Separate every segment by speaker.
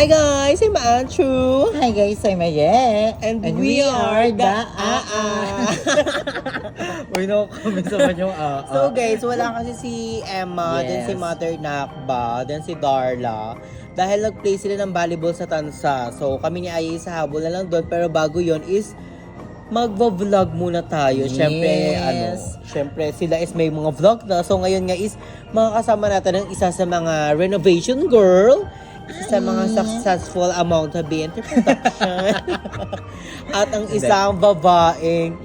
Speaker 1: Hi guys, I'm Andrew.
Speaker 2: Hi guys, I'm Maye.
Speaker 1: And we are the
Speaker 2: Uy, no, comment sa kanyang
Speaker 1: So guys, wala kasi si Emma,
Speaker 2: Yes.
Speaker 1: then si Mother Nakba, then si Darla. Dahil nag-play sila ng volleyball sa Tansa. So kami ni Ayay sa habol na lang doon. Pero bago yon is magvo-vlog muna tayo.
Speaker 2: Yes.
Speaker 1: Syempre sila is may mga vlog na. So ngayon nga is makakasama natin ang isa sa mga renovation girl. Isa sa mga successful amount to be in production. At ang isang babaeng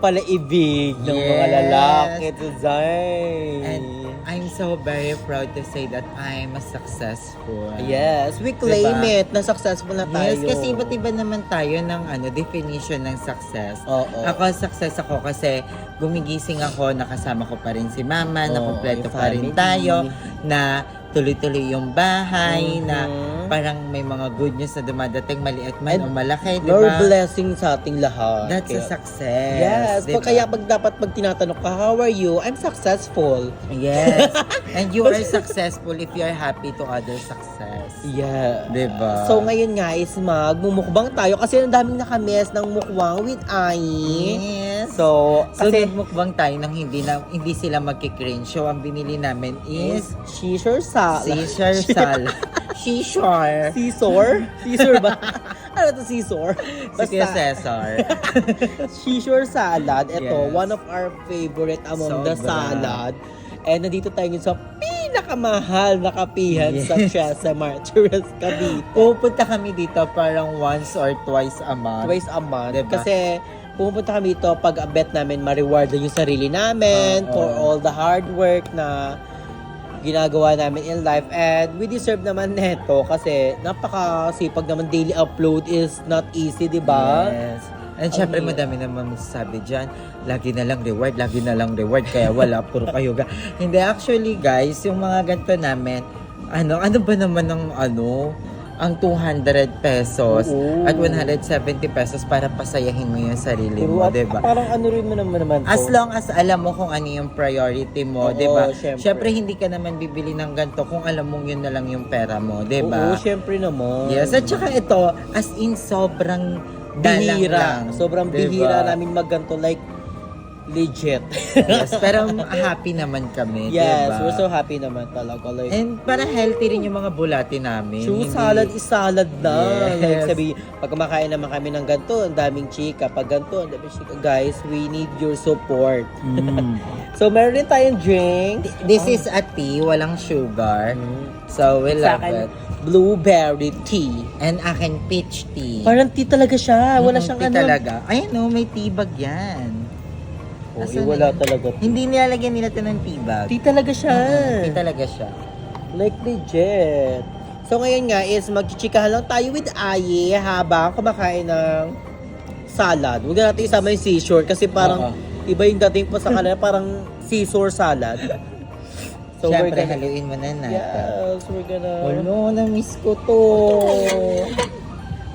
Speaker 1: palaibig ng mga
Speaker 2: Yes.
Speaker 1: lalaki today.
Speaker 2: And I'm so very proud to say that I'm a successful.
Speaker 1: Yes, we claim
Speaker 2: Diba?
Speaker 1: it na successful na tayo.
Speaker 2: Yes, kasi iba't iba naman tayo ng definition ng success.
Speaker 1: Oo.
Speaker 2: Ako, success ako kasi gumigising ako, nakasama ko pa rin si mama, na
Speaker 1: Oo,
Speaker 2: kompleto
Speaker 1: yung
Speaker 2: pa rin
Speaker 1: family.
Speaker 2: tayo, na tuloy-tuloy yung bahay, na
Speaker 1: Mhm.
Speaker 2: parang may mga good news na dumadating, maliit man
Speaker 1: And
Speaker 2: o malaki, di
Speaker 1: Lord
Speaker 2: ba?
Speaker 1: blessing sa ating lahat.
Speaker 2: That's a
Speaker 1: Kaya-
Speaker 2: success.
Speaker 1: Yes,
Speaker 2: di ba?
Speaker 1: kaya dapat pag tinatanong ka, how are you? I'm successful.
Speaker 2: Yes. And you are successful if you are happy to other success.
Speaker 1: Yeah.
Speaker 2: Diba?
Speaker 1: So ngayon nga is magmumukbang tayo kasi ang daming nakamiss ng mukbang with Ai.
Speaker 2: Yes.
Speaker 1: So,
Speaker 2: So,
Speaker 1: kasi
Speaker 2: nagmukbang tayo nang hindi sila magkikringe. So, ang binili namin is
Speaker 1: Caesar salad.
Speaker 2: Caesar salad. Caesar.
Speaker 1: Caesar? Caesar ba? Ano to Caesar?
Speaker 2: Si Kuya Cesar.
Speaker 1: Caesar salad. Ito,
Speaker 2: Yes.
Speaker 1: one of our favorite among the
Speaker 2: Sobra.
Speaker 1: salad. And nandito tayo ngayon sa pinakamahal na kapihan
Speaker 2: Yes.
Speaker 1: sa Chesa Martires, Cavite.
Speaker 2: Pupunta kami dito parang once or twice a month.
Speaker 1: Twice a month.
Speaker 2: Diba?
Speaker 1: Kasi pupunta kami dito pag bet namin ma-reward yung sarili namin
Speaker 2: Oo.
Speaker 1: for all the hard work na ginagawa namin in life. And we deserve naman neto kasi napakasipag naman. Daily upload is not easy, di ba?
Speaker 2: Yes. And syempre,
Speaker 1: hirap.
Speaker 2: madami naman magsasabi dyan, lagi na lang reward, kaya wala, puro kayo Hindi, actually guys, yung mga ganito namin, ano ba naman ang 200 pesos
Speaker 1: Oo.
Speaker 2: at 170 pesos para pasayahin mo yung sarili mo,
Speaker 1: At
Speaker 2: diba?
Speaker 1: parang ano rin mo naman to.
Speaker 2: As long as alam mo kung ano yung priority mo,
Speaker 1: Oo,
Speaker 2: 'di ba?
Speaker 1: syempre.
Speaker 2: Syempre hindi ka naman bibili ng ganito kung alam mong yun na lang yung pera mo, 'di
Speaker 1: Oo,
Speaker 2: ba?
Speaker 1: syempre naman.
Speaker 2: Yes, at saka ito, as in sobrang dalang
Speaker 1: bihira.
Speaker 2: lang,
Speaker 1: Sobrang
Speaker 2: 'di
Speaker 1: bihira
Speaker 2: ba?
Speaker 1: namin magganto, like legit.
Speaker 2: Yes, pero happy naman kami, 'di
Speaker 1: Yes,
Speaker 2: ba?
Speaker 1: we're so happy naman talaga. Like,
Speaker 2: And para healthy rin yung mga bulati namin.
Speaker 1: true
Speaker 2: Hindi-
Speaker 1: salad is salad na.
Speaker 2: Yes.
Speaker 1: Like sabi, pag kumakain naman kami ng ganito, ang daming chika. Pag ganito, ang daming chika. Guys, we need your support.
Speaker 2: Mm.
Speaker 1: So, meron din tayong drink.
Speaker 2: This is a tea, walang sugar. So, we
Speaker 1: Sa
Speaker 2: love
Speaker 1: akin,
Speaker 2: it.
Speaker 1: blueberry tea.
Speaker 2: And akin peach tea.
Speaker 1: Parang tea talaga siya. Wala siyang
Speaker 2: tea
Speaker 1: ano.
Speaker 2: talaga. Ayun no, may tea bag yan.
Speaker 1: Oh,
Speaker 2: Asan
Speaker 1: wala
Speaker 2: na yun?
Speaker 1: talaga.
Speaker 2: Hindi nilalagyan nila ito ng tea bag.
Speaker 1: Tea talaga siya.
Speaker 2: Tea talaga siya.
Speaker 1: Like legit. So ngayon nga is magchichikahan lang tayo with Aye habang kumakain ng salad. Huwag na natin isama yung seashore kasi parang iba yung dating po sa kanila, parang seashore salad. So we're
Speaker 2: Siyempre,
Speaker 1: gonna...
Speaker 2: haluin mo na natin.
Speaker 1: Yes, we're gonna...
Speaker 2: Wala, na-miss ko to.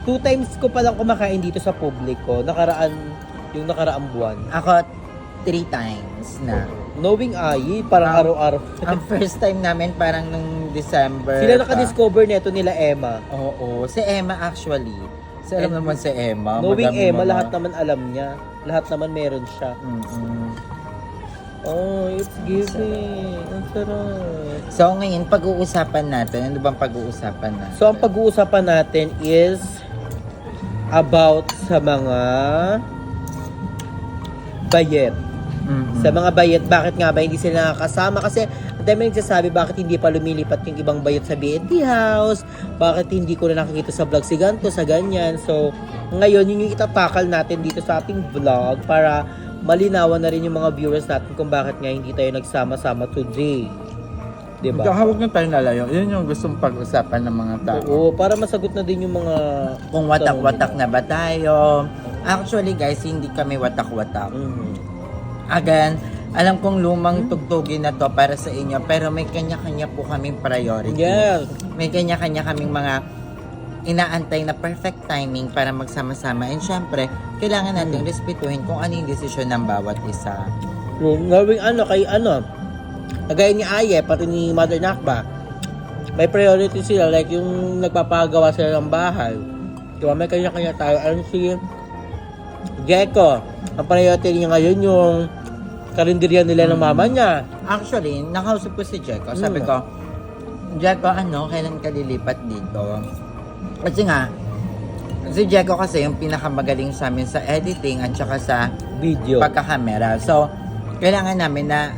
Speaker 1: 2 times ko palang kumakain dito sa publiko. Yung nakaraang buwan.
Speaker 2: Ako, 3 times na.
Speaker 1: Knowing Aye, parang araw-araw.
Speaker 2: Ang first time namin parang nung December.
Speaker 1: Sila
Speaker 2: pa.
Speaker 1: nakadiscover neto nila Emma.
Speaker 2: Oo, si Emma actually. So, alam
Speaker 1: And
Speaker 2: naman si Emma.
Speaker 1: Knowing
Speaker 2: madami
Speaker 1: Emma,
Speaker 2: mga-
Speaker 1: lahat naman alam niya. Lahat naman meron siya.
Speaker 2: Mm-mm.
Speaker 1: Oh, it's giving. Ang sarap.
Speaker 2: So, ngayon, pag-uusapan natin. Ano bang pag-uusapan natin?
Speaker 1: So, ang pag-uusapan natin is about sa mga bayet.
Speaker 2: Mm-mm.
Speaker 1: Sa mga bayet, bakit nga ba hindi sila nakakasama? Kasi ang dami nagsasabi bakit hindi pa lumilipat yung ibang bayet sa BNT House, bakit hindi ko na nakikita sa vlog si ganto, sa ganyan. So, ngayon, yun yung itatakal natin dito sa ating vlog para malinawan na rin yung mga viewers natin kung bakit nga hindi tayo nagsama-sama today. Diba?
Speaker 2: Hawag na tayo lalayo. Yun yung gustong pag-usapan ng mga tao.
Speaker 1: Oo, para masagot na din yung mga...
Speaker 2: Kung watak-watak na ba tayo. Actually guys, hindi kami watak-watak.
Speaker 1: Mhm.
Speaker 2: Again, alam kong lumang tugtugin na to para sa inyo, pero may kanya-kanya po kaming priority.
Speaker 1: Yes.
Speaker 2: May kanya-kanya kaming mga inaantay na perfect timing para magsama-sama. And syempre, kailangan natin respetuhin kung ano yung desisyon ng bawat isa.
Speaker 1: Knowing kay kagaya ni Aye, pati ni Mother Nakba, may priority sila. Like yung nagpapagawa sila ng bahay. Diba, may kanya-kanya tayo. Ano si Jeko, ang priority niya ngayon yung karinderya nila ng mama niya.
Speaker 2: Actually, nakausap ko si Jeko. Sabi ko, Jeko, kailan ka lilipat dito? Kasi nga, si Jeko kasi yung pinakamagaling sa amin sa editing at saka sa
Speaker 1: Video.
Speaker 2: pagkakamera. So, kailangan namin na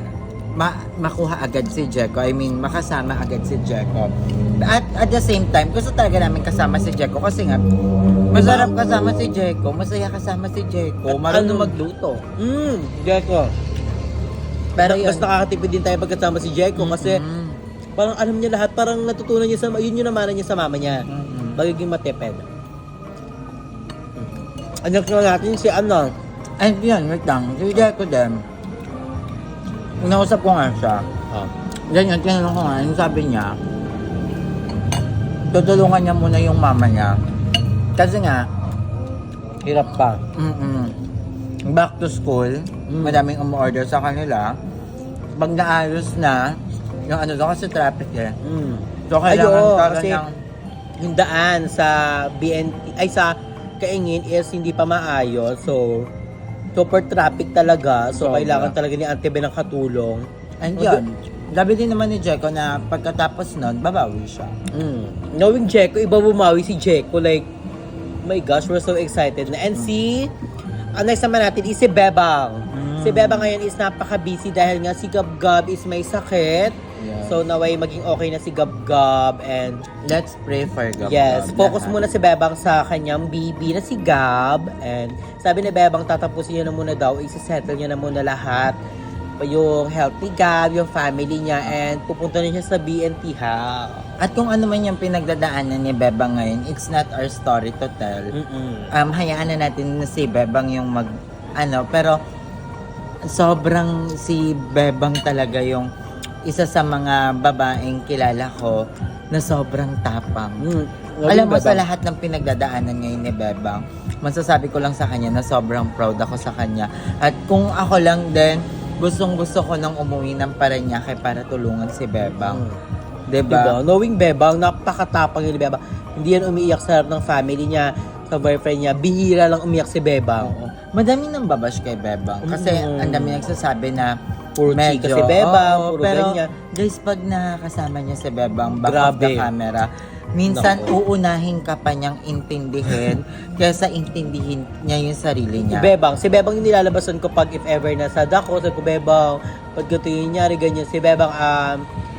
Speaker 2: makuha agad si Jeko. I mean, makasama agad si Jeko. At the same time, gusto talaga namin kasama si Jeko kasi nga, masarap kasama si Jeko, masaya kasama si Jeko,
Speaker 1: At
Speaker 2: marunong
Speaker 1: ano-
Speaker 2: magluto.
Speaker 1: Jeko.
Speaker 2: Pero yun,
Speaker 1: Mas nakakatipid din tayo pagkasama si Jeko kasi parang alam niya lahat, parang natutunan niya yun yung namanan niya sa mama niya. Magiging matipid. Anak na natin si
Speaker 2: and yun, wait lang, si Jeko din, nausap ko nga siya. Ganyan, tinanong ko nga, yung sabi niya, tutulungan niya muna yung mama niya. Kasi nga,
Speaker 1: hirap pa.
Speaker 2: back to school, madaming umorder sa kanila. Pag naayos na, yung daw kasi traffic eh. So, kailangan
Speaker 1: oo,
Speaker 2: talaga
Speaker 1: kasi
Speaker 2: ng...
Speaker 1: yung daan sa BNT, ay sa Kaingin is hindi pa maayos. So, super traffic talaga. So,
Speaker 2: Sobra.
Speaker 1: kailangan talaga ni Auntie Ben ng katulong.
Speaker 2: And yun, gabi din naman ni Jeko na pagkatapos nun, babawi siya.
Speaker 1: Knowing Jeko, iba bumawi si Jeko. Like, my gosh, we're so excited na. And ang next naman natin is si Bebang. Si Bebang ngayon is napaka-busy dahil nga si Gab-Gab is may sakit.
Speaker 2: Yeah.
Speaker 1: So, naway maging okay na si Gab-Gab. And
Speaker 2: Let's pray for Gab.
Speaker 1: yes, focus muna si Bebang sa kanyang baby na si Gab. And sabi ni Bebang, tatapusin niya na muna daw, isi-settle niya na muna lahat. Yung health ni Gab, yung family niya, and pupunta na siya sa BNT House.
Speaker 2: At kung ano man yung pinagdadaanan ni Bebang ngayon, it's not our story to tell. Hayaan na natin na si Bebang yung pero sobrang si Bebang talaga yung isa sa mga babaeng kilala ko na sobrang tapang. Alam mo, sa lahat ng pinagdadaanan ngayon ni Bebang, masasabi ko lang sa kanya na sobrang proud ako sa kanya. At kung ako lang din, gustong-gusto ko nang umuwi ng Parañaque para tulungan si Bebang. Diba?
Speaker 1: Knowing Bebang, napakatapang yun ni Bebang. Hindi yan umiiyak sa harap ng family niya, sa boyfriend niya. Bihira lang umiyak si Bebang.
Speaker 2: Madami nang babash kay Bebang. Kasi ang dami nagsasabi na
Speaker 1: Puro chika si Bebang, puro
Speaker 2: pero
Speaker 1: ganyan.
Speaker 2: guys, pag nakasama niya si Bebang back of
Speaker 1: Grabe.
Speaker 2: the camera, minsan uunahin ka pa niyang intindihin kaysa intindihin niya yung sarili niya.
Speaker 1: Si Bebang yung nilalabasan ko pag if ever nasa dako, sabi ko, Bebang, pag ganito yung nangyari, ganyan. Si Bebang,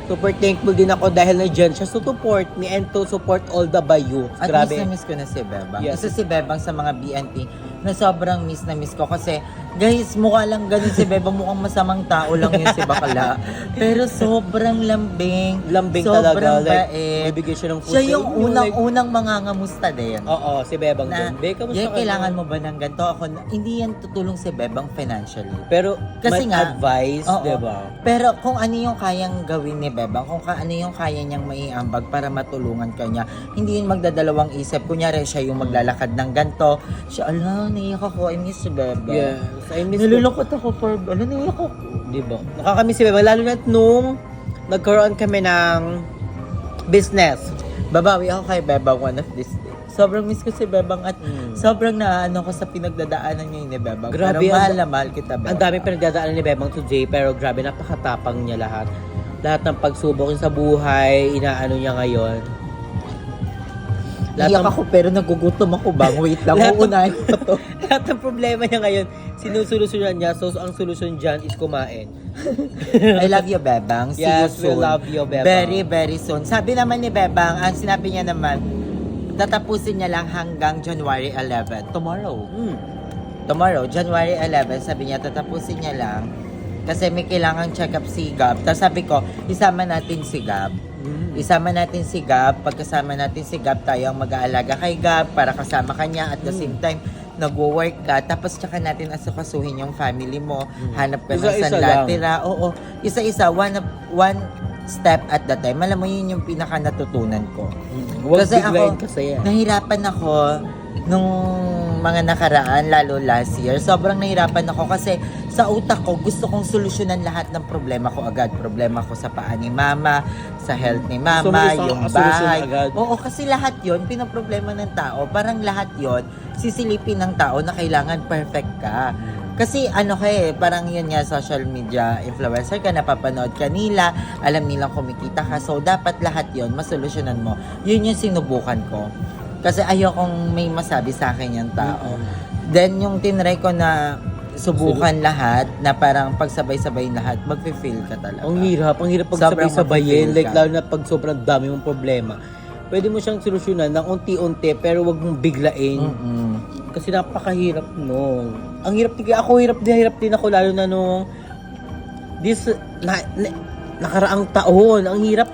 Speaker 1: super thankful din ako dahil na-dyan siya to support me and to support all the bayou.
Speaker 2: At
Speaker 1: Grabe.
Speaker 2: miss ko na si Bebang.
Speaker 1: Yes.
Speaker 2: Isa si Bebang sa mga BNT na sobrang miss na miss ko kasi guys, mukha lang ganun si Bebang, mukhang masamang tao lang yun si Bakla. Pero sobrang lambing.
Speaker 1: Lambing
Speaker 2: sobrang
Speaker 1: talaga.
Speaker 2: bait.
Speaker 1: Bibigay siya ng food
Speaker 2: Siya
Speaker 1: sa
Speaker 2: yung
Speaker 1: inyo,
Speaker 2: unang-unang mangangamusta din.
Speaker 1: Oo, si Bebang
Speaker 2: Na,
Speaker 1: din. Be, kamusta ka
Speaker 2: kailangan
Speaker 1: na?
Speaker 2: mo ba ng ganito? Hindi yan tutulong si Bebang financially.
Speaker 1: Pero,
Speaker 2: Kasi
Speaker 1: may
Speaker 2: nga,
Speaker 1: advice,
Speaker 2: oo.
Speaker 1: diba?
Speaker 2: Pero kung ano yung kayang gawin ni Bebang, kung ano yung kaya niyang maiambag para matulungan ka niya, hindi yun magdadalawang isip. Kunyari siya yung maglalakad ng ganito. Siya, naiyak ako, I miss si Bebang.
Speaker 1: Yes, I miss
Speaker 2: Nilulungkot ako for, naiyak ako.
Speaker 1: Diba? Nakakamiss si Bebang, lalo na nung nagkaroon kami ng business.
Speaker 2: Babawi ako kay Bebang one of these days. Sobrang miss ko si Bebang at sobrang naano ko sa pinagdadaanan niya ni Bebang.
Speaker 1: Grabe,
Speaker 2: pero mahal na mahal kita, Bebang.
Speaker 1: Ang daming pinagdadaanan ni Bebang today, pero grabe, napakatapang niya lahat. Lahat ng pagsubok niya sa buhay, inaano niya ngayon.
Speaker 2: Iyak ako pero nagugutom ako bang. Wait lang,
Speaker 1: Lahat ng-
Speaker 2: uunahin ko to.
Speaker 1: Lahat ng problema niya ngayon, sinusolusyonan niya. So, ang solusyon dyan is kumain.
Speaker 2: I love you, Bebang. See
Speaker 1: Yes,
Speaker 2: you
Speaker 1: we
Speaker 2: soon.
Speaker 1: love you, Bebang.
Speaker 2: Very, very soon. Sabi naman ni Bebang, ang sinabi niya naman, tatapusin niya lang hanggang January 11. Tomorrow. Tomorrow, January 11, sabi niya, tatapusin niya lang. Kasi may kailangang check-up si Gab. Tapos sabi ko, isama natin si Gab. Isama natin si Gab. Pagkasama natin si Gab, tayo ang mag-aalaga kay Gab para kasama kanya. At the same time, nagwo-work ka. Tapos tsaka natin asukasuhin yung family mo. Hanap ka ng
Speaker 1: Isa-isa
Speaker 2: sanlatira. Oo, isa-isa. One step at the time. Alam mo, yun yung pinaka natutunan ko.
Speaker 1: Huwag
Speaker 2: Kasi
Speaker 1: biglayin
Speaker 2: ako,
Speaker 1: kasi yan.
Speaker 2: nahirapan ako nung mga nakaraan, lalo last year, sobrang nahirapan ako kasi sa utak ko, gusto kong solusyonan lahat ng problema ko agad. Problema ko sa paa ni mama, sa health ni
Speaker 1: Gusto mo
Speaker 2: mama,
Speaker 1: isang
Speaker 2: yung
Speaker 1: solusyon
Speaker 2: bahay.
Speaker 1: agad?
Speaker 2: Oo, kasi lahat yon pinoproblema ng tao. Parang lahat yon sisilipin ng tao na kailangan perfect ka. Kasi parang yun nga, social media influencer ka, napapanood ka nila, alam nilang kumikita ka, so dapat lahat yon masolusyonan mo. Yun yung sinubukan ko. Kasi ayokong may masabi sa akin yung tao. Then yung tinry ko na subukan lahat, na parang pagsabay-sabay lahat, mag-feel ka talaga.
Speaker 1: Ang hirap pag
Speaker 2: Sobrang
Speaker 1: sabay-sabayin,
Speaker 2: mapipil
Speaker 1: like
Speaker 2: ka.
Speaker 1: lalo na pag sobrang dami mong problema. Pwede mo siyang solusyonan ng unti-unti pero wag mong biglain.
Speaker 2: Mm-mm.
Speaker 1: Kasi napakahirap nung. Ang hirap hirap din ako lalo na nung nakaraang taon. Ang hirap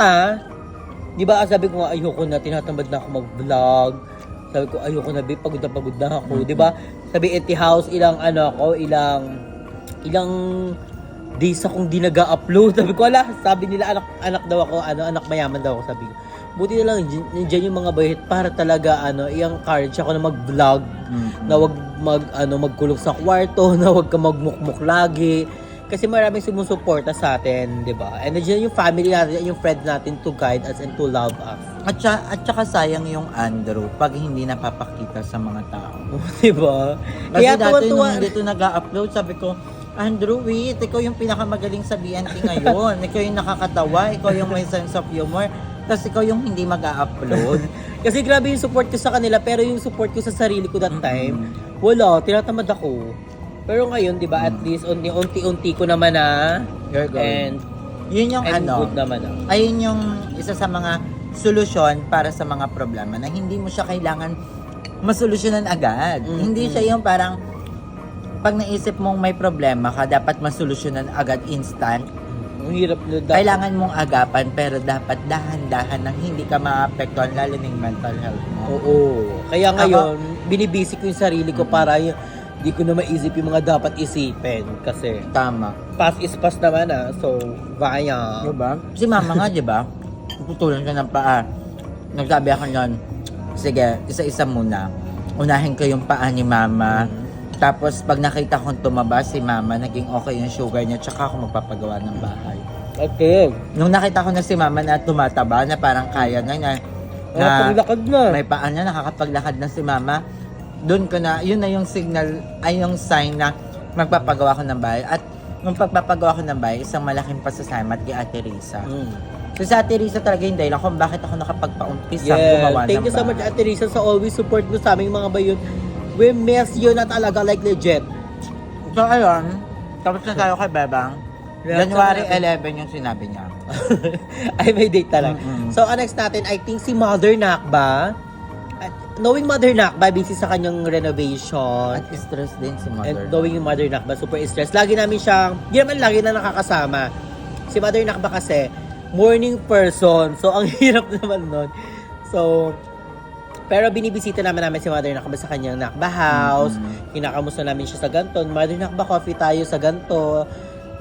Speaker 1: Di ba sabi ko nga ayoko na, tinatamad na ako mag-vlog. Sabi ko ayoko na, pagod na ako. Di ba? Sabi Eti House, ilang days akong di nag-upload. Sabi ko sabi nila anak daw ako, anak mayaman daw ako, sabi ko. Buti na lang nandiyan yung mga bayit para talaga i-encourage ako na mag-vlog, na wag magkulong sa kwarto, na wag ka magmukmuk lagi. Kasi maraming sumusuporta sa atin, 'di ba? And nandiyan yung family natin, yung friends natin to guide us and to love us.
Speaker 2: At saka sayang yung Andrew pag hindi napapakita sa mga tao.
Speaker 1: 'Di ba?
Speaker 2: Kasi
Speaker 1: Kaya
Speaker 2: dati
Speaker 1: tuwa-tuwa.
Speaker 2: nung dito nag-upload, sabi ko, Andrew, wait, ikaw yung pinakamagaling sa BNT ngayon. Ikaw yung nakakatawa, ikaw yung may sense of humor. Tapos ikaw yung hindi mag-upload.
Speaker 1: Kasi grabe yung support ko sa kanila, pero yung support ko sa sarili ko that time, wala, tinatamad ako. Pero ngayon, 'di ba, at least unti-unti ko naman
Speaker 2: You're good.
Speaker 1: and
Speaker 2: Yun yung
Speaker 1: I'm good naman
Speaker 2: ayun yung isa sa mga solusyon para sa mga problema na hindi mo siya kailangan masolusyonan agad. Hindi siya yung parang pag naisip mong may problema ka, dapat masolusyonan agad instant.
Speaker 1: Ang hirap na
Speaker 2: Kailangan mong agapan pero dapat dahan-dahan nang hindi ka maapektuhan lalo ng mental health mo.
Speaker 1: Oo. Kaya ngayon, binibisi ko yung sarili ko para hindi ko na maisip yung mga dapat isipin. Kasi
Speaker 2: Tama.
Speaker 1: past is past naman So, vaya.
Speaker 2: Diba? Si mama nga, diba? Putulan ka ng paa. Nagsabi ako nun, sige, isa-isa muna. Unahin ko yung paa ni mama. Tapos, pag nakita kong tumaba si mama, naging okay yung sugar niya, tsaka ako magpapagawa ng bahay.
Speaker 1: Okay.
Speaker 2: Nung nakita ko na si mama na tumataba, na parang kaya na
Speaker 1: Paglakad na.
Speaker 2: may paa na, nakakapaglakad na si mama, doon ko na, yun na yung signal, ay yung sign na magpapagawa ko ng bahay. At nung pagpapagawa ko ng bahay, isang malaking pasasalamat kay Ate Risa. So sa Ate Risa talaga yung dahilan kung bakit ako nakapagpa-umpisa gumawa ng bahay.
Speaker 1: Thank you so much, Ate Risa, sa always support mo sa aming mga bayon. We miss you na talaga, like legit.
Speaker 2: So ayun, tapos na tayo kay Bebang. January 11 yung sinabi niya.
Speaker 1: Ay, may date talaga. So, ang next natin, I think si Mother Nakba. Knowing Mother Nakba, busy sa kanyang renovation.
Speaker 2: At stress din si
Speaker 1: And
Speaker 2: Mother.
Speaker 1: knowing yung Mother Nakba, super stressed. Lagi namin siyang, hindi naman lagi na nakakasama. Si Mother Nakba kasi, morning person. So, ang hirap naman nun. So, pero binibisita naman si Mother Nakba sa kanyang Nakba house. Kinakamusta namin siya sa ganto. Mother Nakba, coffee tayo sa ganto.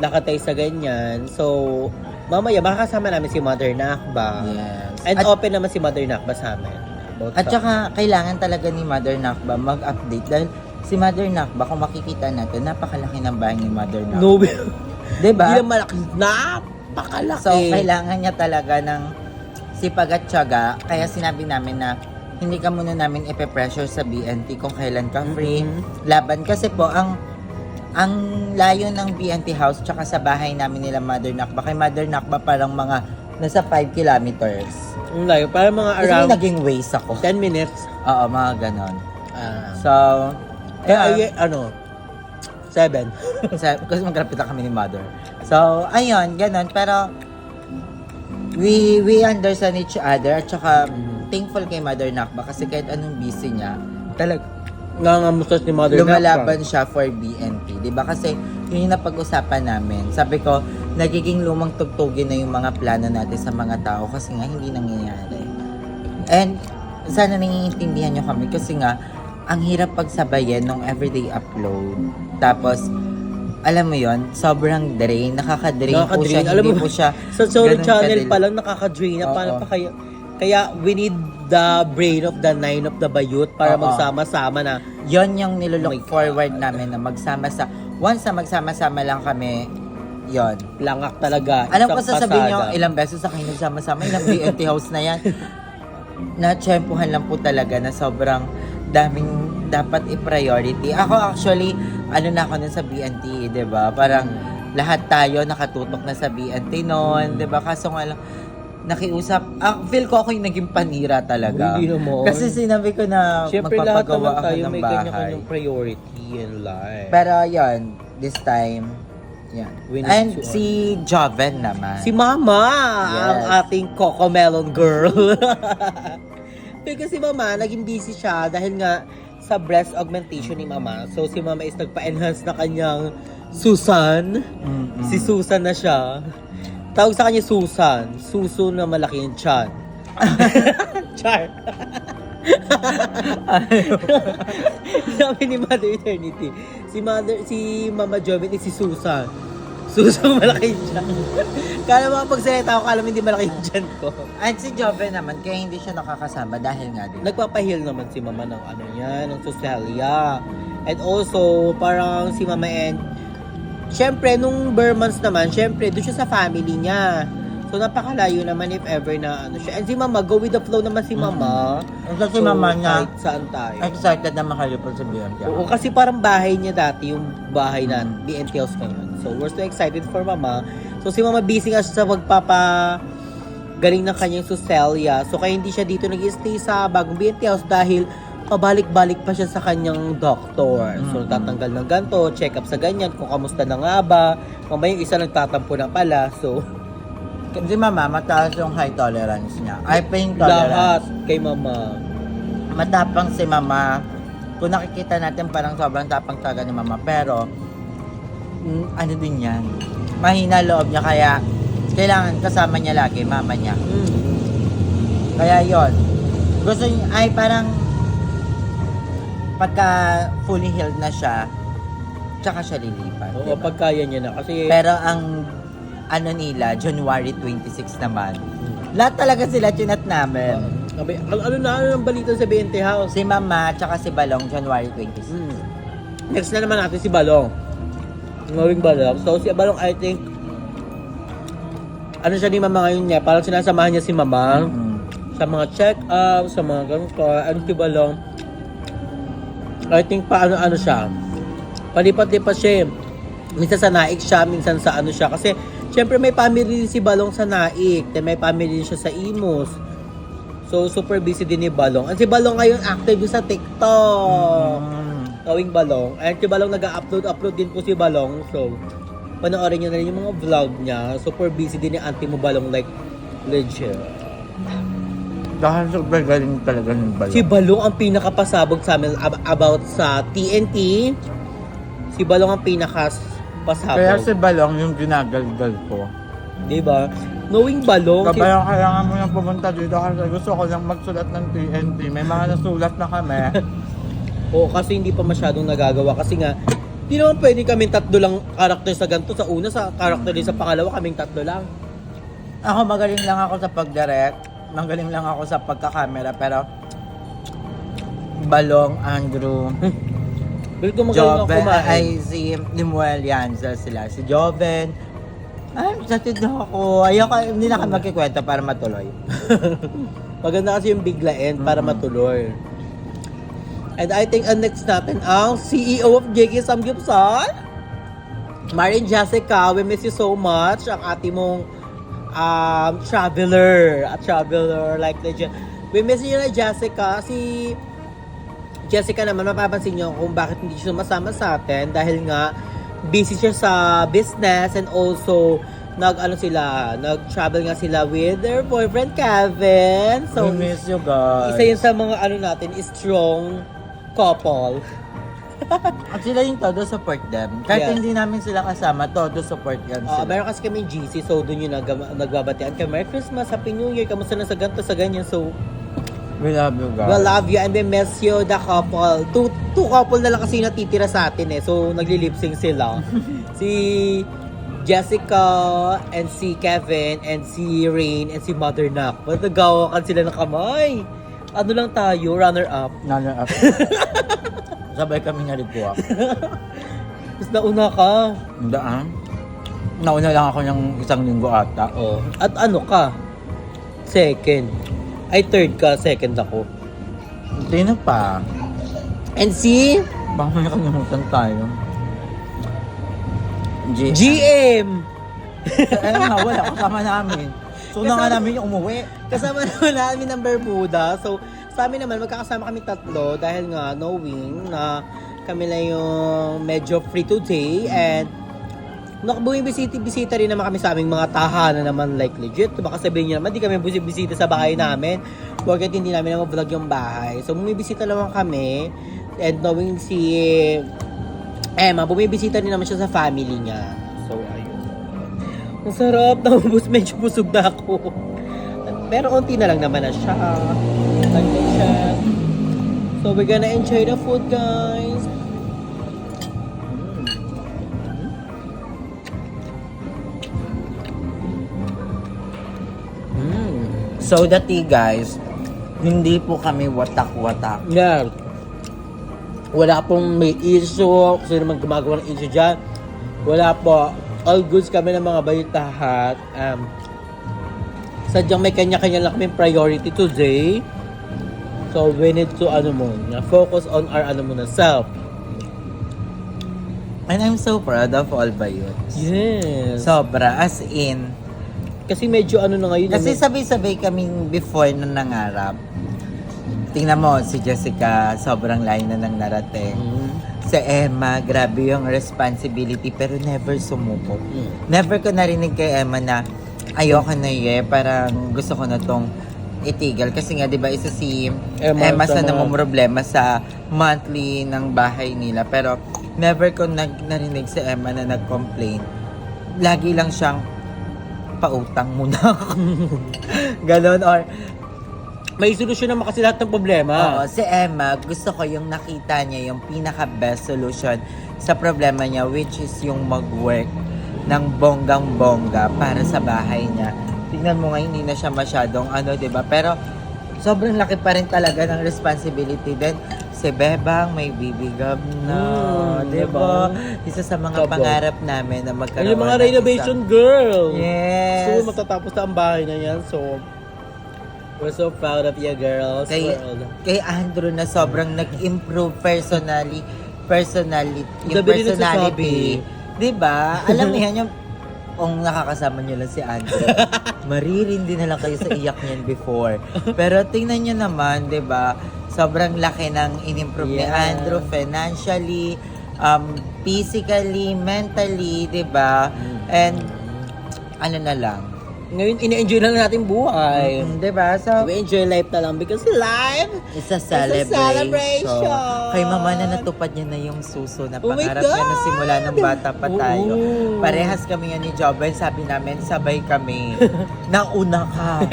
Speaker 1: Lakatay sa ganyan. So, mamaya, makakasama namin si Mother Nakba.
Speaker 2: Yes.
Speaker 1: And open naman si Mother Nakba sa amin.
Speaker 2: At saka, kailangan talaga ni Mother Nakba mag-update dahil si Mother Nakba, kung makikita natin, napakalaki ng bahay ni Mother Nakba.
Speaker 1: No,
Speaker 2: diba?
Speaker 1: hindi na malaki. Napakalaki.
Speaker 2: So, kailangan niya talaga ng sipag at tiyaga. Kaya sinabi namin na hindi ka muna namin ipe-pressure sa BNT kung kailan ka free. Laban kasi po, ang layo ng BNT house tsaka sa bahay namin nila Mother Nakba. Kay Mother Nakba parang mga nasa 5 kilometers.
Speaker 1: Ang layo. Parang mga
Speaker 2: Kasi
Speaker 1: around
Speaker 2: naging ways ako.
Speaker 1: 10 minutes.
Speaker 2: Oo, mga ganon.
Speaker 1: Ah.
Speaker 2: So,
Speaker 1: Ano? 7.
Speaker 2: kasi magkapitan kami ni Mother. So, ayun, ganon. Pero, we understand each other. At saka, thankful kay Mother Nakba kasi kahit anong busy niya, talaga,
Speaker 1: Nangamustos ni Mother
Speaker 2: lumalaban siya for BNT. Diba? Kasi, yun yung napag-usapan namin. Sabi ko, nagiging lumang tugtugin na yung mga plano natin sa mga tao kasi nga hindi nangyayari. And, sana nangyiintindihan nyo kami kasi nga, ang hirap pagsabayan ng everyday upload. Tapos, alam mo yon, sobrang drain, nakaka-drain po siya,
Speaker 1: Alam
Speaker 2: hindi
Speaker 1: mo
Speaker 2: po siya
Speaker 1: Sa solo
Speaker 2: ganun
Speaker 1: channel
Speaker 2: kadali.
Speaker 1: pa lang nakaka-drain na.
Speaker 2: Oo.
Speaker 1: Paano pa kaya we need the brain of the nine of the bayut para
Speaker 2: Oo.
Speaker 1: magsama-sama na.
Speaker 2: Yon yung
Speaker 1: Oh my
Speaker 2: nilook
Speaker 1: God.
Speaker 2: forward namin na once na magsama-sama lang kami, yon.
Speaker 1: Langak talaga.
Speaker 2: Alam ko
Speaker 1: Isang
Speaker 2: sasabihin nyo,
Speaker 1: pasada.
Speaker 2: ilang beses sa kayo nagsama-sama, ilang BNT house na yan. Na-tsempuhan lang po talaga na sobrang daming dapat i-priority. Ako actually, ano na ako nun sa BNT, di ba? Parang lahat tayo nakatutok na sa BNT noon, di ba? Kaso nga lang, nakiusap, feel ko ako yung naging panira talaga.
Speaker 1: Hindi naman.
Speaker 2: Kasi sinabi ko na
Speaker 1: Siyempre lahat
Speaker 2: magpapagawa
Speaker 1: naman
Speaker 2: ako
Speaker 1: tayo
Speaker 2: ng
Speaker 1: may
Speaker 2: bahay.
Speaker 1: kanya-kanyang priority in life.
Speaker 2: Pero yon, this time, yan.
Speaker 1: We need
Speaker 2: And
Speaker 1: to-
Speaker 2: si Joven naman.
Speaker 1: Si Mama,
Speaker 2: Yes.
Speaker 1: ang ating Coco Melon girl. Pero si Mama, naging busy siya dahil nga sa breast augmentation ni Mama. So si Mama is nagpa-enhance na kanyang Susan.
Speaker 2: Mm-mm.
Speaker 1: Si Susan na siya. Tawag sa kanya Susan. Suso na malaki yung tiyan. Char. Sabi ni Mother Eternity, si Mama Joven is si Susan. Susan malaki yung tiyan. Kala mga pagsalita ko, kala mo hindi malaki yung tiyan ko.
Speaker 2: At si Joven naman, kaya hindi siya nakakasama dahil nga din.
Speaker 1: Nagpapahil naman si Mama ng ano niya, ng Suselia. And also, parang si Mama and syempre, nung bare months naman, syempre, doon siya sa family niya. So, napakalayo naman if ever na ano siya. And si Mama, go with the flow naman si Mama.
Speaker 2: Kasi si Mama niya,
Speaker 1: kahit saan tayo.
Speaker 2: excited na makalipol sa BNT.
Speaker 1: Oo, kasi parang bahay niya dati, yung bahay na BNT House ngayon. So, we're so excited for Mama. So, si Mama busy nga siya sa galing ng kanyang Suselia. So, kaya hindi siya dito nag-stay sa bagong BNT House dahil pabalik-balik pa siya sa kanyang doctor. So, tatanggal ng ganto, check up sa ganyan, kung kamusta na nga ba. Mamaya yung isa nagtatampo na pala. So,
Speaker 2: Si Mama, mataas yung high tolerance niya. Ay, pain
Speaker 1: lahat
Speaker 2: tolerance.
Speaker 1: kay Mama.
Speaker 2: Matapang si Mama. Kung nakikita natin, parang sobrang tapang talaga ni Mama. Pero, ano din yan? Mahina loob niya, kaya kailangan kasama niya lagi, Mama niya. Kaya yon. Gusto niya, ay parang pagka fully healed na siya, tsaka siya lilipat.
Speaker 1: Oo,
Speaker 2: diba?
Speaker 1: pagkaya niya na. Kasi,
Speaker 2: Pero ang ano nila, January 26 naman. Lahat talaga sila chinat namin.
Speaker 1: ano ang balita sa BNT House?
Speaker 2: Si Mama tsaka si Balong, January 26.
Speaker 1: Next na naman natin si Balong. Ngawing Balong. So, si Balong, I think, ano siya ni Mama ngayon niya, parang sinasamahan niya si Mama sa mga check-up, sa mga ganun ko. Ano si Balong? I think paano siya. Palipat-lipat siya. Minsan sa Naik siya, minsan sa ano siya. Kasi, syempre may family din si Balong sa Naik. Then may family din siya sa Imus. So, super busy din ni Balong. At si Balong ngayon active din sa TikTok. Gawing Balong. And si Balong nag-upload din po si Balong. So, panoorin niyo na rin yung mga vlog niya. Super busy din ni auntie mo Balong, like, legit.
Speaker 2: Dahil sobrang galing talaga ng Balong.
Speaker 1: Si Balong ang pinakapasabog sa amin about sa TNT. Si Balong ang pinakapasabog.
Speaker 2: Kaya si Balong yung ginagalgal ko.
Speaker 1: Diba? Knowing Balong,
Speaker 2: Kabayang kailangan mo nang pumunta dito kasi gusto ko lang magsulat ng TNT. May mga nasulat na kami.
Speaker 1: kasi hindi pa masyadong nagagawa. Kasi nga, di naman pwede kaming tatlo lang karakter sa ganito. Sa una, sa karakter din sa pangalawa, kaming tatlo lang.
Speaker 2: Ako magaling lang ako sa pag-direct. Magaling lang ako sa pagkakamera. Pero Balong, Andrew,
Speaker 1: Pero kung magaling ako
Speaker 2: Joven,
Speaker 1: kumain.
Speaker 2: ay si Limuel Yanza sila. Si Joven. Ay, excited ako. Ayoko, hindi na kami magkikwento para matuloy.
Speaker 1: Maganda kasi yung biglain para matuloy. And I think ang next natin ang CEO of JK Samgyupsal. Marin Jessica, we miss you so much. Ang ating mong traveler. A traveler like legend. We miss you na Jessica. Si Jessica naman, mapapansin nyo kung bakit hindi siya sumasama sa atin. Dahil nga, busy siya sa business and also nag-travel nga sila with their boyfriend Kevin. So,
Speaker 2: We miss you guys.
Speaker 1: isa yun sa mga natin, strong couple.
Speaker 2: At sila yung todo support them. Kahit
Speaker 1: Yes.
Speaker 2: hindi namin sila kasama, todo support yan sila.
Speaker 1: Meron kasi kami GC, so doon yung nagbabatian kami. Merry Christmas, Happy New Year, kamusta na sa ganito, sa ganyan. So,
Speaker 2: We love you guys.
Speaker 1: we love you and we miss you, the couple. Two couple na lang kasi yung natitira sa atin eh. So, nagli-lip-sync sila. Si Jessica and si Kevin and si Rain and si Mother Nak. Nagawakan sila ng kamay. Ano lang tayo, runner-up.
Speaker 2: Runner-up. Sabay kami naliguak.
Speaker 1: Tapos nauna ka.
Speaker 2: Daan. Nauna lang ako ng isang linggo ata.
Speaker 1: Oh. At ano ka? Second. Ay, third ka. Second ako.
Speaker 2: Hindi na pa.
Speaker 1: And see?
Speaker 2: Baka may nakalimutan tayo.
Speaker 1: GM!
Speaker 2: Ayun nga, wala. Kasama namin. So, na nga namin yung umuwi.
Speaker 1: Kasama naman namin ng Bermuda. So, sa amin naman, magkakasama kami tatlo dahil nga knowing na kami lang yung medyo free today and bumibisita rin naman kami sa aming mga tahanan naman like legit. Baka sabihin nyo naman, di kami bisita sa bahay namin bakit hindi namin naman vlog yung bahay. So, bumibisita naman kami and knowing si Emma, bumibisita rin naman siya sa family niya. So, ayun. Ang sarap, naubos, medyo busog na ako. Pero konti na lang naman na siya. Lagyan siya. So, we're gonna enjoy the food, guys.
Speaker 2: So, dati guys, hindi po kami watak-watak.
Speaker 1: Yeah. Wala pong may issue. Kasi naman gumagawa ng issue dyan. Wala po. All goods kami ng mga bayot lahat. Sadyang may kanya-kanya lang kami priority today. So, we need to, focus on our, self.
Speaker 2: And I'm so proud of all bayots.
Speaker 1: Yes.
Speaker 2: Sobra, as in.
Speaker 1: Kasi medyo na ngayon.
Speaker 2: Kasi sabay-sabay kaming before na nangarap. Tingnan mo, si Jessica, sobrang layo na nang narating. Si Emma, grabe yung responsibility pero never sumuko. Never ko narinig kay Emma na ayoko na parang gusto ko na tong itigil. Kasi nga, di ba, isa si Emma sa namumroblema sa monthly ng bahay nila. Pero never ko narinig si Emma na nag-complain. Lagi lang siyang pautang muna ako. Ganon, or
Speaker 1: may solusyon naman kasi lahat ng problema.
Speaker 2: oo, si Emma, gusto ko yung nakita niya yung pinaka-best solution sa problema niya, which is yung mag-work ng bonggang-bongga para sa bahay niya. Tingnan mo nga, hindi na siya masyadong diba? Pero sobrang laki pa rin talaga ng responsibility. Then, si Bebang may bibigab na, diba? Isa sa mga pangarap namin na magkaroon
Speaker 1: yung mga
Speaker 2: ng
Speaker 1: renovation girl.
Speaker 2: Yes.
Speaker 1: So, matatapos na ang bahay na yan. So, we're so proud of you, girls.
Speaker 2: Kay Andrew na sobrang nag-improve personality.
Speaker 1: Gabi rin nagsasabi.
Speaker 2: Diba? Alam mo yan, yung kung nakakasama nyo lang si Andrew, maririndi na lang kayo sa iyak niyan before. Pero tingnan nyo naman, diba? Sobrang laki ng in-improve ni Andrew financially, physically, mentally, diba? And ano na lang,
Speaker 1: ngayon, ina-enjoy lang natin buhay.
Speaker 2: diba? So,
Speaker 1: We enjoy life na lang because life
Speaker 2: it's a celebration.
Speaker 1: celebration.
Speaker 2: Kay mama na natupad niya na yung suso na
Speaker 1: Oh my
Speaker 2: pangarap niya na
Speaker 1: God!
Speaker 2: simula ng bata pa tayo.
Speaker 1: Oo.
Speaker 2: Parehas kami yan ni Joben. Sabi namin, sabay kami. Nauna ka.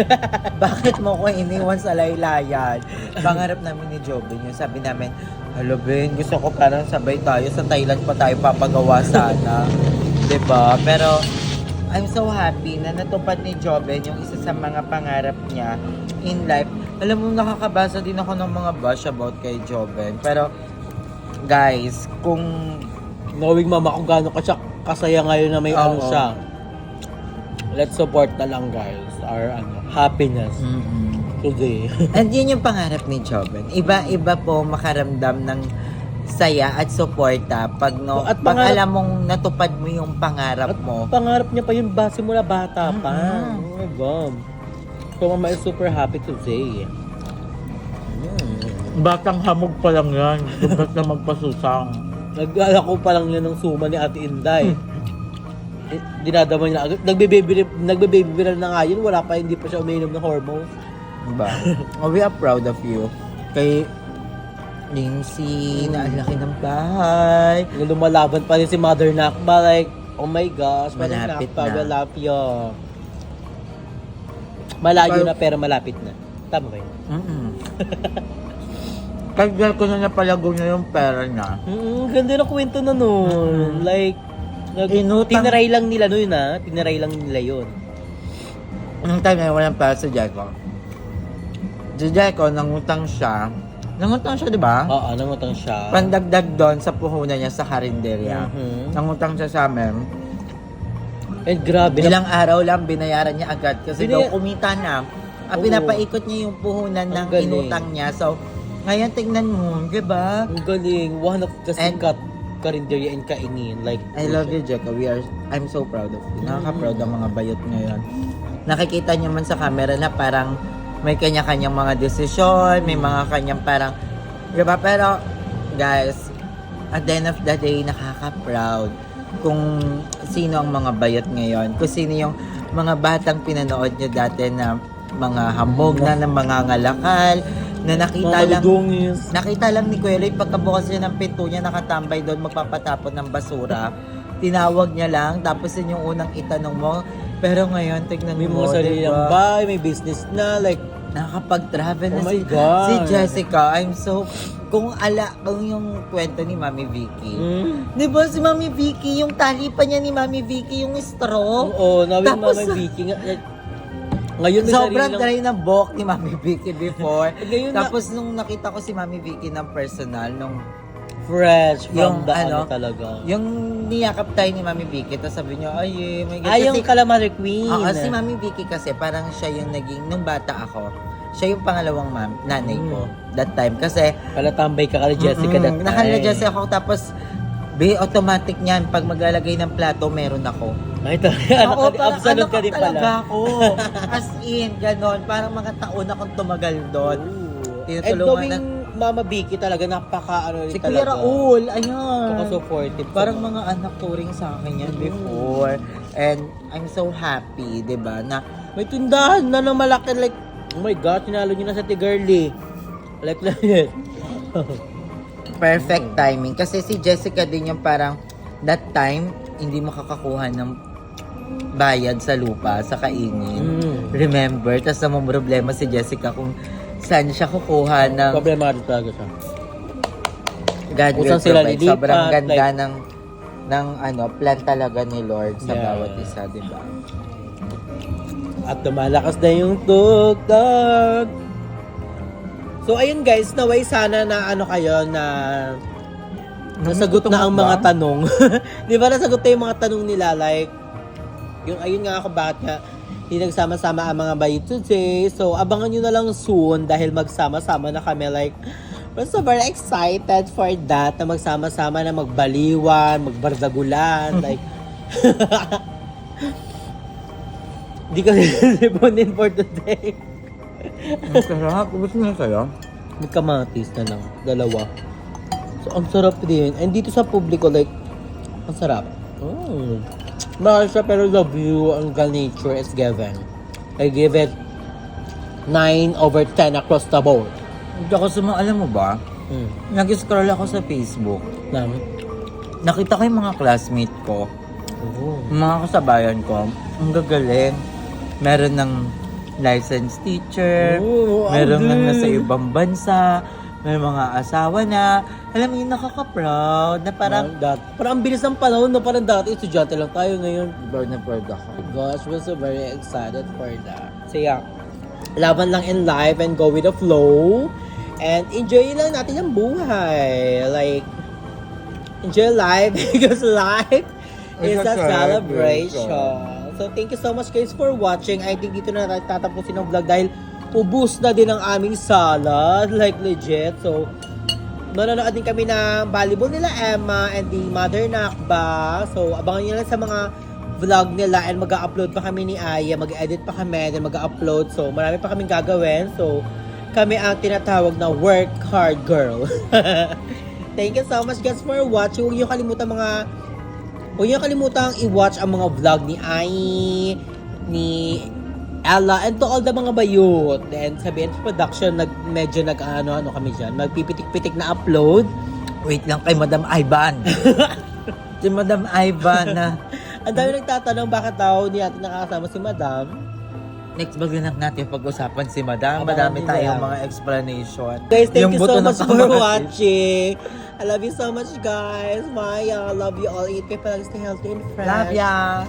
Speaker 2: Bakit mo ko iniwan sa laylayan? Pangarap namin ni Joben yun. Sabi namin, hello Ben, gusto ko parang sabay tayo. Sa Thailand pa tayo papagawa sana. Diba? Pero, I'm so happy na natupad ni Joben yung isa sa mga pangarap niya in life. Alam mo, nakakabasa din ako ng mga bash about kay Joben. Pero, guys, kung
Speaker 1: knowing mama kung gaano ka siya kasaya ngayon na may siya. Let's support na lang, guys, our happiness today.
Speaker 2: and yun yung pangarap ni Joben. Iba-iba po makaramdam ng saya at suporta pag pag alam mong natupad mo yung pangarap mo.
Speaker 1: Pangarap niya pa yun base mula bata pa. Oh my God. So mama is super happy today.
Speaker 2: Batang hamog pa lang yan. Dubat na magpasusang.
Speaker 1: Nag-ala ko pa lang yan ng suma ni Ate Inday. Dinadama niya agad. Nagbe-baby na nga yun. Wala pa, hindi pa siya umiinom ng hormones.
Speaker 2: Diba? We are proud of you. Kay Lindsay, naalaki ng bahay.
Speaker 1: Lumalaban pa rin si Mother Nakba. Like, oh my gosh, Mother
Speaker 2: Malapit
Speaker 1: Nakba,
Speaker 2: na.
Speaker 1: we love you. Malayo na pero malapit na. Tama ba yun?
Speaker 2: Kaggal ko na napalago niya yung pera niya.
Speaker 1: Ganda na kwento na nun. Like, tinaray lang nila nun Tinaray lang nila yun.
Speaker 2: Anong time na walang pera sa Jaco? Si Jeko, nangutang siya. Nangutang siya, di ba?
Speaker 1: Oo, nangutang siya.
Speaker 2: Pandagdag doon sa puhunan niya sa karinderya.
Speaker 1: Mhm.
Speaker 2: Nangutang siya sa amin.
Speaker 1: And grabe na.
Speaker 2: Ilang araw lang binayaran niya agad kasi daw kumita na.
Speaker 1: Oo.
Speaker 2: Pinapaikot niya yung puhunan ng
Speaker 1: Ang galing.
Speaker 2: inutang niya. So, ngayon tingnan mo, di ba?
Speaker 1: Ang galing. One of the
Speaker 2: And-
Speaker 1: sikat karinderya in Kaingin. Like,
Speaker 2: I love you, Jeka. I'm so proud of you. Nakaka-proud ang mga bayot ngayon. Nakikita niyo man sa camera na parang may kanya-kanyang mga desisyon, may mga kanyang parang, di ba? Pero, guys, at the end of the day, nakaka-proud kung sino ang mga bayot ngayon. Kung sino yung mga batang pinanood niyo dati na mga hamog na ng mga ngalakal, na nakita lang ni Kuya Ray, pagkabukas niya ng pinto niya, nakatambay doon, magpapatapon ng basura. Tinawag niya lang, tapos yun yung unang itanong mo. Pero ngayon, tignan
Speaker 1: may
Speaker 2: mo,
Speaker 1: mga sarili
Speaker 2: diba?
Speaker 1: ng bahay, may business na. Like,
Speaker 2: Nakakapag-travel na
Speaker 1: oh my God.
Speaker 2: si Jessica. I'm so... Kung yung kwento ni Mami Vicky. Di ba si Mami Vicky, yung tali pa niya ni Mami Vicky, yung straw.
Speaker 1: Oo, nawin
Speaker 2: Tapos-
Speaker 1: Mama Vicky. Ngayon may
Speaker 2: Sobrang
Speaker 1: sarili
Speaker 2: dry na buhok ni Mami Vicky before.
Speaker 1: Ngayon na-
Speaker 2: Tapos nung nakita ko si Mami Vicky ng personal, nung
Speaker 1: fresh from
Speaker 2: Yung
Speaker 1: the
Speaker 2: ano,
Speaker 1: talaga.
Speaker 2: yung niyakap tayo ni Mami Vicky, tapos sabi niya, ay, may
Speaker 1: Ay, yung calamari queen.
Speaker 2: Oo, si Mami Vicky kasi parang siya yung naging, nung bata ako, siya yung pangalawang nanay ko that time. Kasi,
Speaker 1: Palatambay ka kala Jessica that time.
Speaker 2: nakala-Jessica ako, tapos, automatic niyan, pag maglalagay ng plato, meron ako.
Speaker 1: Ay, talaga.
Speaker 2: Oo, parang
Speaker 1: Absolute ka
Speaker 2: anak
Speaker 1: din
Speaker 2: talaga
Speaker 1: pala.
Speaker 2: ako. As in, ganon. Parang mga taon akong tumagal doon.
Speaker 1: And
Speaker 2: Tinutulungan
Speaker 1: gawing Mama Vicky talaga, napaka ano rin
Speaker 2: Si
Speaker 1: talaga.
Speaker 2: Kuya Raul, ayan.
Speaker 1: Napaka-supportive.
Speaker 2: Parang mga anak ko rin sa akin yan before. And I'm so happy, di ba, na
Speaker 1: may tindahan na ng malaki. Like, oh my God, sinalo niyo na sa Tigarli. Like that.
Speaker 2: perfect timing. Kasi si Jessica din yung parang that time, hindi makakakuha ng bayad sa lupa, sa kaingin. Remember? Tapos namang problema si Jessica kung saan siya kukuha ng
Speaker 1: Problema rin talaga siya.
Speaker 2: God will
Speaker 1: Kung saan sila
Speaker 2: provide.
Speaker 1: lilipat,
Speaker 2: Sobrang ganda
Speaker 1: like-
Speaker 2: ng plan talaga ni Lord sa
Speaker 1: Yeah.
Speaker 2: bawat isa, di ba?
Speaker 1: At tumalakas na yung tugtog. So ayun guys, naway sana na ano kayo na nasagot na ang mga tanong. Di ba nasagot na yung mga tanong nila, like yung ayun nga ako bakit nga hindi nagsama-sama ang mga bayit today. So abangan nyo na lang soon dahil magsama-sama na kami, like we're so very excited for that na magsama-sama na magbaliwan, magbardagulan, like di ko niliponin for today.
Speaker 2: Ang sarap. Gusto na kayo?
Speaker 1: May kamatis na lang, dalawa. So, ang sarap din. And dito sa publiko, like, ang sarap. Mahal siya, pero the view and the nature is given. I give it 9/10 across the board.
Speaker 2: Hindi ako alam mo ba? Nag-scroll ako sa Facebook.
Speaker 1: Namin?
Speaker 2: Nakita ko yung mga classmate ko,
Speaker 1: Oh.
Speaker 2: mga kasabayan ko. Ang gagaling. Meron ng licensed teacher,
Speaker 1: Oh,
Speaker 2: meron
Speaker 1: ang
Speaker 2: nang
Speaker 1: galing.
Speaker 2: nasa ibang bansa, may mga asawa na. Alam mo yun, nakaka-proud na parang
Speaker 1: Parang ang bilis ng panahon, no? Parang dati, estudyante lang tayo ngayon.
Speaker 2: proud na proud ako.
Speaker 1: Gosh, we're so very excited for that. So yeah, laban lang in life and go with the flow. And enjoy lang natin ang buhay. Like, enjoy life because life is
Speaker 2: It's
Speaker 1: a
Speaker 2: a celebration.
Speaker 1: celebration. So thank you so much guys for watching. I think dito na tatapusin ang vlog dahil ubus na din ang aming salad. Like legit. So, manonood din kami ng volleyball nila Emma and the Mother Nakba. So, abangan nyo lang sa mga vlog nila and mag-upload pa kami ni Aya. Mag-edit pa kami and mag-upload. So, marami pa kaming gagawin. So, kami ang tinatawag na work hard girl. Thank you so much guys for watching. Huwag niyo kalimutang i-watch ang mga vlog ni Ai, ni Ella, and to all the mga bayot. And sa BNS Production, medyo nag-ano kami dyan. Magpipitik-pitik na upload.
Speaker 2: Wait lang kay Madam Ivan. Si Madam Ivan na
Speaker 1: Ang dami nagtatanong bakit daw hindi natin nakakasama si Madam.
Speaker 2: next vlog na natin pag-usapan si Madam.
Speaker 1: Abangan
Speaker 2: Madami
Speaker 1: nila.
Speaker 2: tayong mga explanation.
Speaker 1: Guys, thank
Speaker 2: Yung
Speaker 1: you
Speaker 2: buto
Speaker 1: so
Speaker 2: ng
Speaker 1: much for
Speaker 2: kamatis.
Speaker 1: watching. I love you so much guys. Maya, love you all. Eat kayo palagi, stay healthy and fresh.
Speaker 2: Love ya!